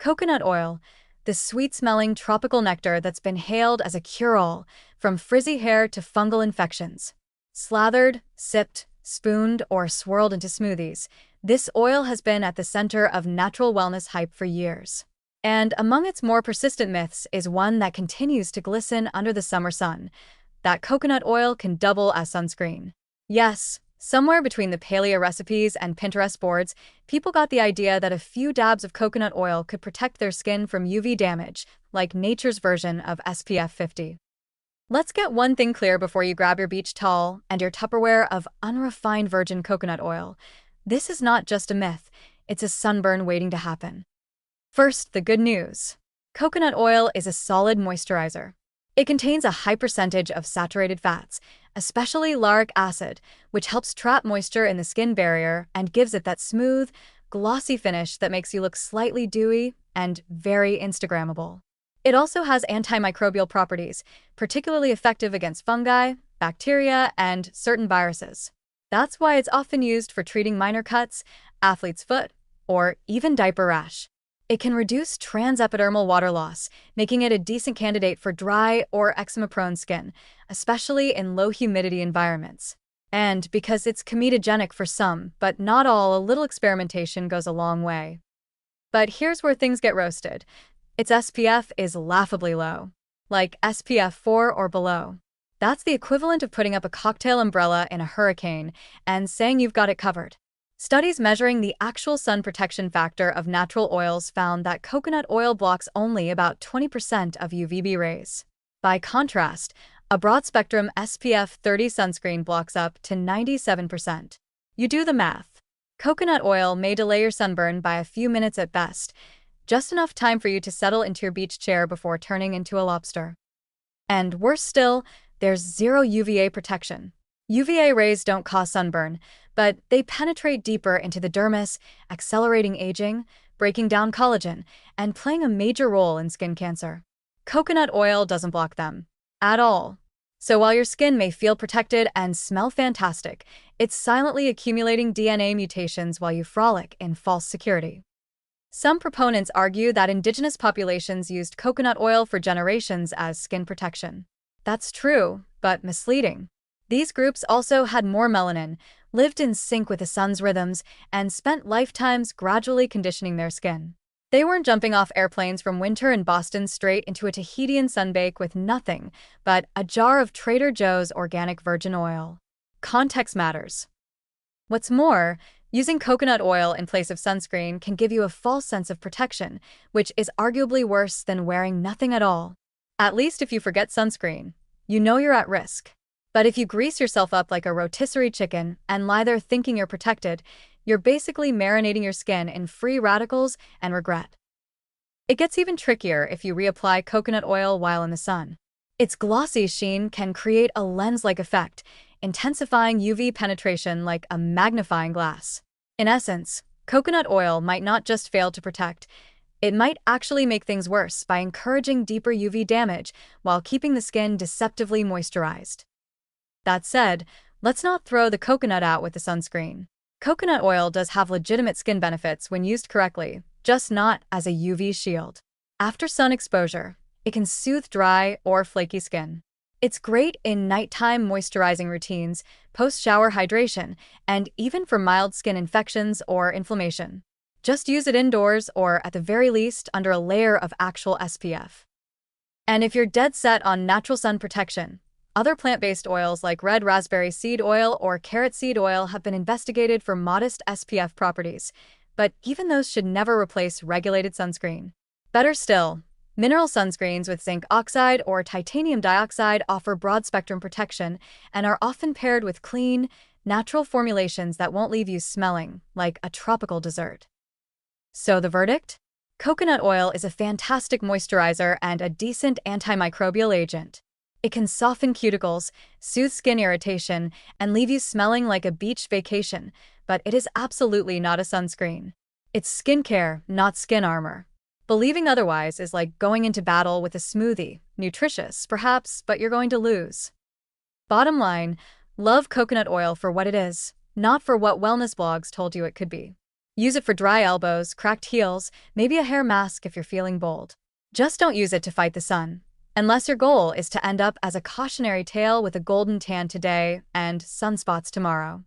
Coconut oil, the sweet-smelling tropical nectar that's been hailed as a cure-all, from frizzy hair to fungal infections. Slathered, sipped, spooned, or swirled into smoothies, this oil has been at the center of natural wellness hype for years. And among its more persistent myths is one that continues to glisten under the summer sun, that coconut oil can double as sunscreen. Yes, somewhere between the paleo recipes and Pinterest boards, people got the idea that a few dabs of coconut oil could protect their skin from UV damage, like nature's version of SPF 50. Let's get one thing clear before you grab your beach towel and your Tupperware of unrefined virgin coconut oil. This is not just a myth, it's a sunburn waiting to happen. First, the good news. Coconut oil is a solid moisturizer. It contains a high percentage of saturated fats, especially lauric acid, which helps trap moisture in the skin barrier and gives it that smooth, glossy finish that makes you look slightly dewy and very Instagrammable. It also has antimicrobial properties, particularly effective against fungi, bacteria, and certain viruses. That's why it's often used for treating minor cuts, athlete's foot, or even diaper rash. It can reduce transepidermal water loss, making it a decent candidate for dry or eczema-prone skin, especially in low-humidity environments. And because it's comedogenic for some, but not all, a little experimentation goes a long way. But here's where things get roasted. Its SPF is laughably low, like SPF 4 or below. That's the equivalent of putting up a cocktail umbrella in a hurricane and saying you've got it covered. Studies measuring the actual sun protection factor of natural oils found that coconut oil blocks only about 20% of UVB rays. By contrast, a broad-spectrum SPF 30 sunscreen blocks up to 97%. You do the math. Coconut oil may delay your sunburn by a few minutes at best, just enough time for you to settle into your beach chair before turning into a lobster. And worse still, there's zero UVA protection. UVA rays don't cause sunburn, but they penetrate deeper into the dermis, accelerating aging, breaking down collagen, and playing a major role in skin cancer. Coconut oil doesn't block them at all. So while your skin may feel protected and smell fantastic, it's silently accumulating DNA mutations while you frolic in false security. Some proponents argue that indigenous populations used coconut oil for generations as skin protection. That's true, but misleading. These groups also had more melanin, lived in sync with the sun's rhythms, and spent lifetimes gradually conditioning their skin. They weren't jumping off airplanes from winter in Boston straight into a Tahitian sunbake with nothing but a jar of Trader Joe's organic virgin oil. Context matters. What's more, using coconut oil in place of sunscreen can give you a false sense of protection, which is arguably worse than wearing nothing at all. At least if you forget sunscreen, you know you're at risk. But if you grease yourself up like a rotisserie chicken and lie there thinking you're protected, you're basically marinating your skin in free radicals and regret. It gets even trickier if you reapply coconut oil while in the sun. Its glossy sheen can create a lens-like effect, intensifying UV penetration like a magnifying glass. In essence, coconut oil might not just fail to protect, it might actually make things worse by encouraging deeper UV damage while keeping the skin deceptively moisturized. That said, let's not throw the coconut out with the sunscreen. Coconut oil does have legitimate skin benefits when used correctly, just not as a UV shield. After sun exposure, it can soothe dry or flaky skin. It's great in nighttime moisturizing routines, post-shower hydration, and even for mild skin infections or inflammation. Just use it indoors or, at the very least, under a layer of actual SPF. And if you're dead set on natural sun protection, other plant-based oils like red raspberry seed oil or carrot seed oil have been investigated for modest SPF properties, but even those should never replace regulated sunscreen. Better still, mineral sunscreens with zinc oxide or titanium dioxide offer broad-spectrum protection and are often paired with clean, natural formulations that won't leave you smelling like a tropical dessert. So the verdict? Coconut oil is a fantastic moisturizer and a decent antimicrobial agent. It can soften cuticles, soothe skin irritation, and leave you smelling like a beach vacation, but it is absolutely not a sunscreen. It's skincare, not skin armor. Believing otherwise is like going into battle with a smoothie, nutritious, perhaps, but you're going to lose. Bottom line, love coconut oil for what it is, not for what wellness blogs told you it could be. Use it for dry elbows, cracked heels, maybe a hair mask if you're feeling bold. Just don't use it to fight the sun. Unless your goal is to end up as a cautionary tale with a golden tan today and sunspots tomorrow.